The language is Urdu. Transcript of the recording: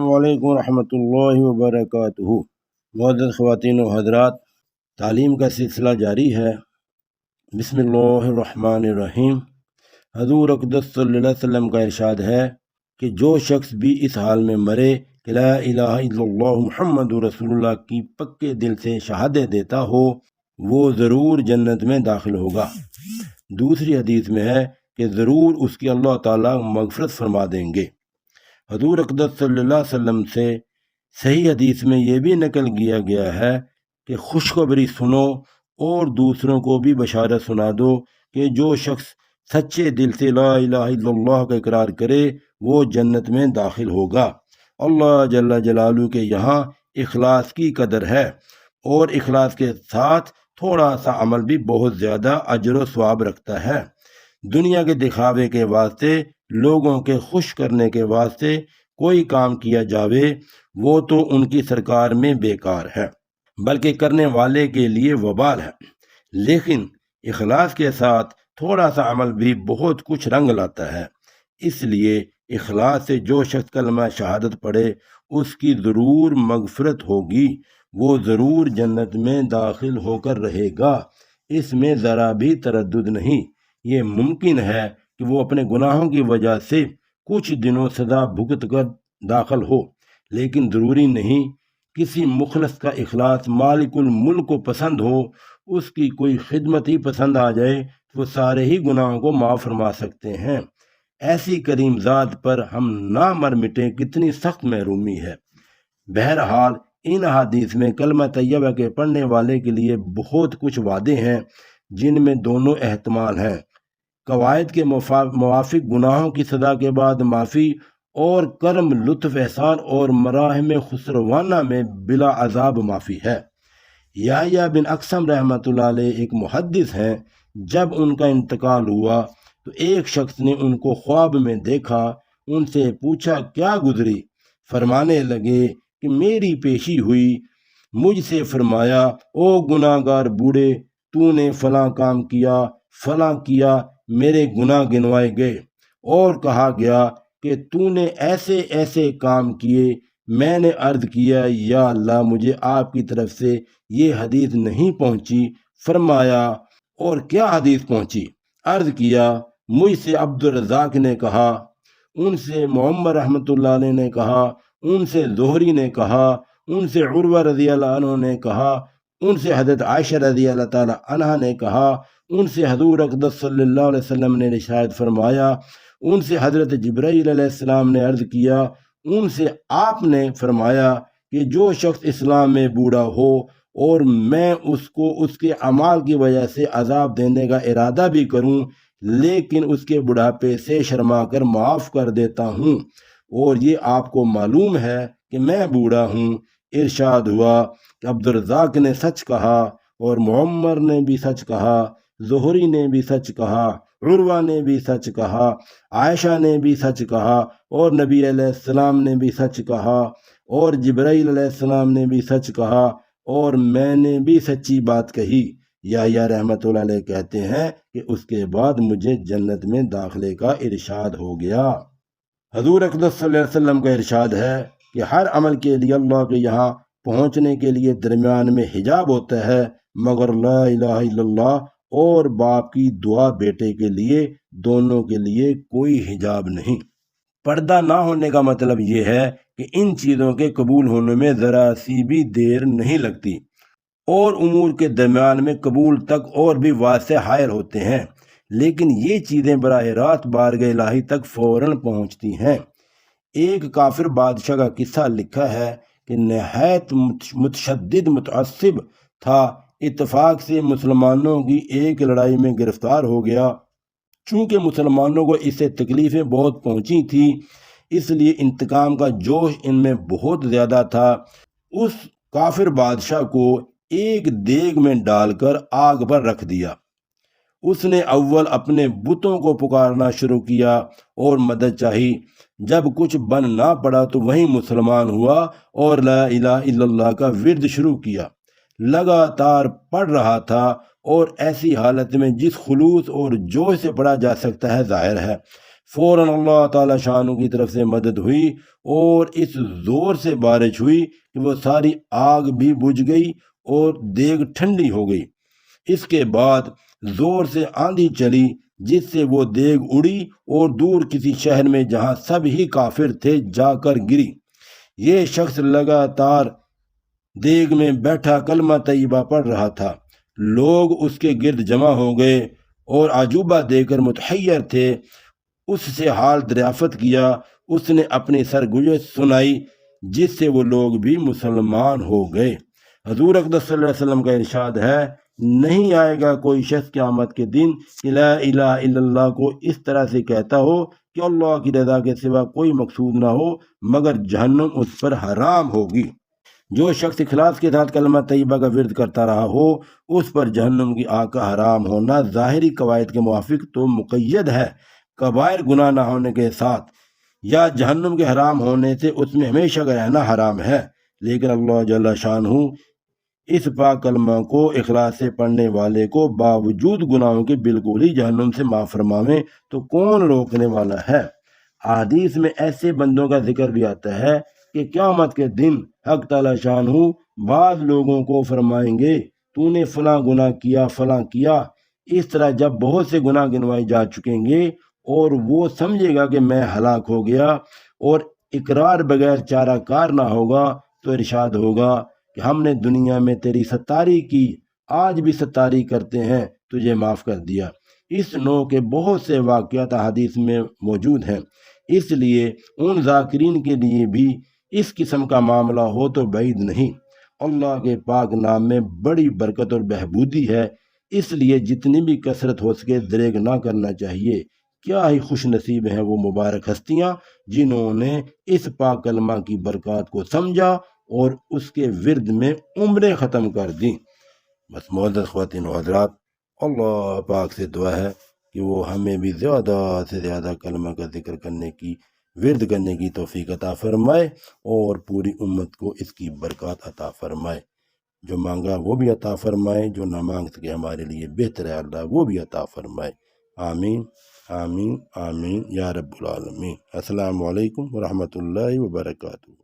السلام علیکم ورحمۃ اللہ وبرکاتہ۔ معزز خواتین و حضرات، تعلیم کا سلسلہ جاری ہے۔ بسم اللہ الرحمن الرحیم۔ حضور اقدس صلی اللہ علیہ وسلم کا ارشاد ہے کہ جو شخص بھی اس حال میں مرے کہ لا الہ الا اللہ محمد رسول اللہ کی پکے دل سے شہادت دیتا ہو، وہ ضرور جنت میں داخل ہوگا۔ دوسری حدیث میں ہے کہ ضرور اس کی اللہ تعالیٰ مغفرت فرما دیں گے۔ حضور اقدس صلی اللہ علیہ وسلم سے صحیح حدیث میں یہ بھی نقل کیا گیا ہے کہ خوشخبری سنو اور دوسروں کو بھی بشارت سنا دو کہ جو شخص سچے دل سے لا الہ الا اللہ کا اقرار کرے وہ جنت میں داخل ہوگا۔ اللہ جل جلالہ کے یہاں اخلاص کی قدر ہے، اور اخلاص کے ساتھ تھوڑا سا عمل بھی بہت زیادہ اجر و ثواب رکھتا ہے۔ دنیا کے دکھاوے کے واسطے، لوگوں کے خوش کرنے کے واسطے کوئی کام کیا جاوے وہ تو ان کی سرکار میں بیکار ہے، بلکہ کرنے والے کے لیے وبال ہے۔ لیکن اخلاص کے ساتھ تھوڑا سا عمل بھی بہت کچھ رنگ لاتا ہے۔ اس لیے اخلاص سے جو شخص کلمہ شہادت پڑھے اس کی ضرور مغفرت ہوگی، وہ ضرور جنت میں داخل ہو کر رہے گا۔ اس میں ذرا بھی تردد نہیں۔ یہ ممکن ہے کہ وہ اپنے گناہوں کی وجہ سے کچھ دنوں سزا بھگت کر داخل ہو، لیکن ضروری نہیں۔ کسی مخلص کا اخلاص مالک الملک کو پسند ہو، اس کی کوئی خدمت ہی پسند آ جائے تو وہ سارے ہی گناہوں کو معاف فرما سکتے ہیں۔ ایسی کریم ذات پر ہم نہ مر مٹیں کتنی سخت محرومی ہے۔ بہرحال ان حدیث میں کلمہ طیبہ کے پڑھنے والے کے لیے بہت کچھ وعدے ہیں، جن میں دونوں احتمال ہیں۔ قواعد کے موافق گناہوں کی سزا کے بعد معافی، اور کرم، لطف، احسان اور مراحم خسروانہ میں بلا عذاب معافی ہے۔ یحییٰ بن اقسم رحمۃ اللہ علیہ ایک محدث ہیں۔ جب ان کا انتقال ہوا تو ایک شخص نے ان کو خواب میں دیکھا، ان سے پوچھا کیا گزری؟ فرمانے لگے کہ میری پیشی ہوئی، مجھ سے فرمایا او گناہ گار بوڑھے، تو نے فلاں کام کیا، فلاں کیا، میرے گناہ گنوائے گئے، اور کہا گیا کہ تو نے ایسے ایسے کام کیے۔ میں نے عرض کیا یا اللہ، مجھے آپ کی طرف سے یہ حدیث نہیں پہنچی۔ فرمایا اور کیا حدیث پہنچی؟ عرض کیا مجھ سے عبد الرزاق نے کہا، ان سے معمر رحمۃ اللہ علیہ نے کہا، ان سے زہری نے کہا، ان سے عروہ رضی اللہ عنہ نے کہا، ان سے حضرت عائشہ رضی اللہ تعالی عنہ نے کہا، ان سے حضور اقدس صلی اللہ علیہ وسلم نے ارشاد فرمایا، ان سے حضرت جبرائیل علیہ السلام نے عرض کیا، ان سے آپ نے فرمایا کہ جو شخص اسلام میں بوڑھا ہو اور میں اس کو اس کے اعمال کی وجہ سے عذاب دینے کا ارادہ بھی کروں، لیکن اس کے بڑھاپے سے شرما کر معاف کر دیتا ہوں، اور یہ آپ کو معلوم ہے کہ میں بوڑھا ہوں۔ ارشاد ہوا کہ عبد الرزاق نے سچ کہا، اور معمر نے بھی سچ کہا، زہری نے بھی سچ کہا، عروہ نے بھی سچ کہا، عائشہ نے بھی سچ کہا، اور نبی علیہ السلام نے بھی سچ کہا، اور جبرائیل علیہ السلام نے بھی سچ کہا، اور میں نے بھی سچی بات کہی۔ یحییٰ رحمۃ اللہ علیہ کہتے ہیں کہ اس کے بعد مجھے جنت میں داخلے کا ارشاد ہو گیا۔ حضور اقدس صلی اللہ علیہ وسلم کا ارشاد ہے کہ ہر عمل کے لیے اللہ کے یہاں پہنچنے کے لیے درمیان میں حجاب ہوتا ہے، مگر لا الہ الا اللہ اور باپ کی دعا بیٹے کے لیے، دونوں کے لیے کوئی حجاب نہیں۔ پردہ نہ ہونے کا مطلب یہ ہے کہ ان چیزوں کے قبول ہونے میں ذرا سی بھی دیر نہیں لگتی، اور امور کے درمیان میں قبول تک اور بھی واسطے حائل ہوتے ہیں، لیکن یہ چیزیں براہ راست بارگاہ الہی تک فوراً پہنچتی ہیں۔ ایک کافر بادشاہ کا قصہ لکھا ہے کہ نہایت متشدد متعصب تھا، اتفاق سے مسلمانوں کی ایک لڑائی میں گرفتار ہو گیا۔ چونکہ مسلمانوں کو اس سے تکلیفیں بہت پہنچی تھیں، اس لیے انتقام کا جوش ان میں بہت زیادہ تھا۔ اس کافر بادشاہ کو ایک دیگ میں ڈال کر آگ پر رکھ دیا۔ اس نے اول اپنے بتوں کو پکارنا شروع کیا اور مدد چاہی۔ جب کچھ بن نہ پڑا تو وہیں مسلمان ہوا اور لا الہ الا اللہ کا ورد شروع کیا۔ لگاتار پڑھ رہا تھا، اور ایسی حالت میں جس خلوص اور جوش سے پڑھا جا سکتا ہے ظاہر ہے۔ فوراً اللہ تعالی شانہ کی طرف سے مدد ہوئی اور اس زور سے بارش ہوئی کہ وہ ساری آگ بھی بجھ گئی اور دیگ ٹھنڈی ہو گئی۔ اس کے بعد زور سے آندھی چلی جس سے وہ دیگ اڑی اور دور کسی شہر میں جہاں سب ہی کافر تھے جا کر گری۔ یہ شخص لگاتار دیگ میں بیٹھا کلمہ طیبہ پڑھ رہا تھا۔ لوگ اس کے گرد جمع ہو گئے اور عجوبہ دے کر متحیر تھے۔ اس سے حال دریافت کیا، اس نے اپنی سرگزشت سنائی جس سے وہ لوگ بھی مسلمان ہو گئے۔ حضور اقدس صلی اللہ علیہ وسلم کا ارشاد ہے، نہیں آئے گا کوئی شخص قیامت کے دن کہ لا الہ الا اللہ کو اس طرح سے کہتا ہو کہ اللہ کی رضا کے سوا کوئی مقصود نہ ہو، مگر جہنم اس پر حرام ہوگی۔ جو شخص اخلاص کے ساتھ کلمہ طیبہ کا ورد کرتا رہا ہو، اس پر جہنم کی آگ کا حرام ہونا ظاہری قواعد کے موافق تو مقید ہے، کبائر گناہ نہ ہونے کے ساتھ یا جہنم کے حرام ہونے سے اس میں ہمیشہ کا رہنا حرام ہے۔ لیکن اللہ جل شانہ اس پاک کلمہ کو اخلاص سے پڑھنے والے کو باوجود گناہوں کے بالکل ہی جہنم سے معاف فرماویں تو کون روکنے والا ہے۔ احادیث میں ایسے بندوں کا ذکر بھی آتا ہے کہ قیامت کے دن حق تعالی شانہ بعض لوگوں کو فرمائیں گے تو نے فلاں گناہ کیا فلاں کیا۔ اس طرح جب بہت سے گناہ گنوائے جا چکیں گے اور وہ سمجھے گا کہ میں ہلاک ہو گیا اور اقرار بغیر چارہ کار نہ ہوگا تو ارشاد ہوگا کہ ہم نے دنیا میں تیری ستاری کی، آج بھی ستاری کرتے ہیں، تجھے معاف کر دیا۔ اس نوع کے بہت سے واقعات حدیث میں موجود ہیں، اس لیے ان ذاکرین کے لیے بھی اس قسم کا معاملہ ہو تو بعید نہیں۔ اللہ کے پاک نام میں بڑی برکت اور بہبودی ہے، اس لیے جتنی بھی کثرت ہو سکے دریغ نہ کرنا چاہیے۔ کیا ہی خوش نصیب ہیں وہ مبارک ہستیاں جنہوں نے اس پاک کلمہ کی برکات کو سمجھا اور اس کے ورد میں عمریں ختم کر دیں۔ بس معزز خواتین و حضرات، اللہ پاک سے دعا ہے کہ وہ ہمیں بھی زیادہ سے زیادہ کلمہ کا ذکر کرنے کی، ورد کرنے کی توفیق عطا فرمائے اور پوری امت کو اس کی برکات عطا فرمائے۔ جو مانگا وہ بھی عطا فرمائے، جو نہ مانگ سکے ہمارے لیے بہتر ہے اللہ وہ بھی عطا فرمائے۔ آمین آمین آمین یا رب العالمین۔ السلام علیکم ورحمۃ اللہ وبرکاتہ۔